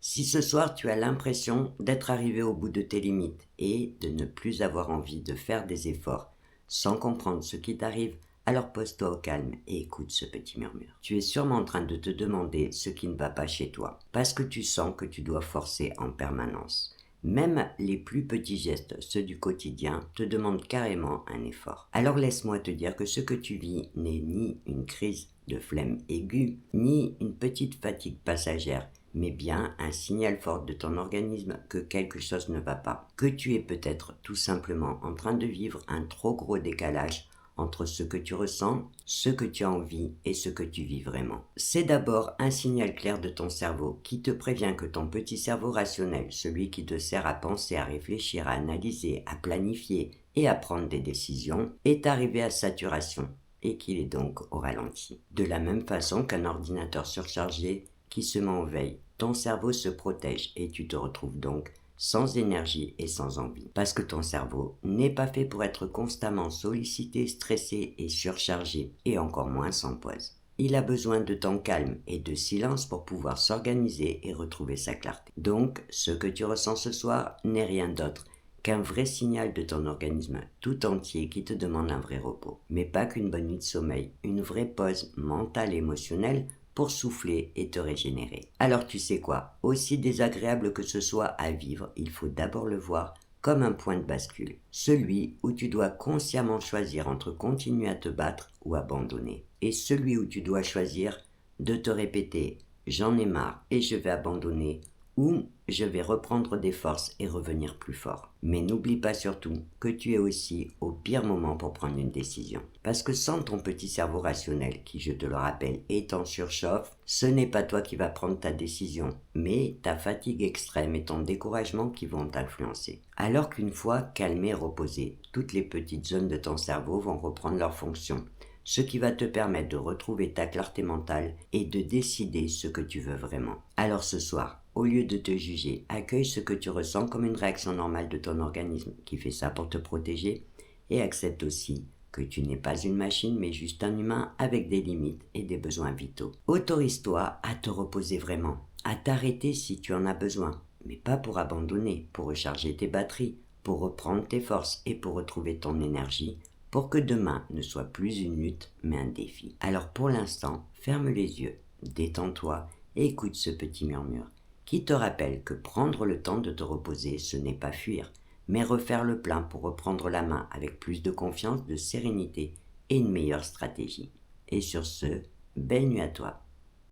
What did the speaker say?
Si ce soir tu as l'impression d'être arrivé au bout de tes limites et de ne plus avoir envie de faire des efforts sans comprendre ce qui t'arrive, alors pose-toi au calme et écoute ce petit murmure. Tu es sûrement en train de te demander ce qui ne va pas chez toi, parce que tu sens que tu dois forcer en permanence. Même les plus petits gestes, ceux du quotidien, te demandent carrément un effort. Alors laisse-moi te dire que ce que tu vis n'est ni une crise de flemme aiguë, ni une petite fatigue passagère, mais bien un signal fort de ton organisme que quelque chose ne va pas, que tu es peut-être tout simplement en train de vivre un trop gros décalage entre ce que tu ressens, ce que tu as envie et ce que tu vis vraiment. C'est d'abord un signal clair de ton cerveau qui te prévient que ton petit cerveau rationnel, celui qui te sert à penser, à réfléchir, à analyser, à planifier et à prendre des décisions, est arrivé à saturation et qu'il est donc au ralenti. De la même façon qu'un ordinateur surchargé qui se met en veille, ton cerveau se protège et tu te retrouves donc sans énergie et sans envie. Parce que ton cerveau n'est pas fait pour être constamment sollicité, stressé et surchargé, et encore moins sans pause. Il a besoin de temps calme et de silence pour pouvoir s'organiser et retrouver sa clarté. Donc, ce que tu ressens ce soir n'est rien d'autre qu'un vrai signal de ton organisme tout entier qui te demande un vrai repos. Mais pas qu'une bonne nuit de sommeil, une vraie pause mentale et émotionnelle pour souffler et te régénérer. Alors tu sais quoi, aussi désagréable que ce soit à vivre, il faut d'abord le voir comme un point de bascule, celui où tu dois consciemment choisir entre continuer à te battre ou abandonner, et celui où tu dois choisir de te répéter j'en ai marre et je vais abandonner, ou je vais reprendre des forces et revenir plus fort. Mais n'oublie pas surtout que tu es aussi au pire moment pour prendre une décision. Parce que sans ton petit cerveau rationnel, qui je te le rappelle est en surchauffe, ce n'est pas toi qui vas prendre ta décision, mais ta fatigue extrême et ton découragement qui vont t'influencer. Alors qu'une fois calmé et reposé, toutes les petites zones de ton cerveau vont reprendre leur fonction, ce qui va te permettre de retrouver ta clarté mentale et de décider ce que tu veux vraiment. Alors ce soir, au lieu de te juger, accueille ce que tu ressens comme une réaction normale de ton organisme qui fait ça pour te protéger et accepte aussi que tu n'es pas une machine mais juste un humain avec des limites et des besoins vitaux. Autorise-toi à te reposer vraiment, à t'arrêter si tu en as besoin, mais pas pour abandonner, pour recharger tes batteries, pour reprendre tes forces et pour retrouver ton énergie, pour que demain ne soit plus une lutte mais un défi. Alors pour l'instant, ferme les yeux, détends-toi et écoute ce petit murmure qui te rappelle que prendre le temps de te reposer, ce n'est pas fuir, mais refaire le plein pour reprendre la main avec plus de confiance, de sérénité et une meilleure stratégie. Et sur ce, belle nuit à toi.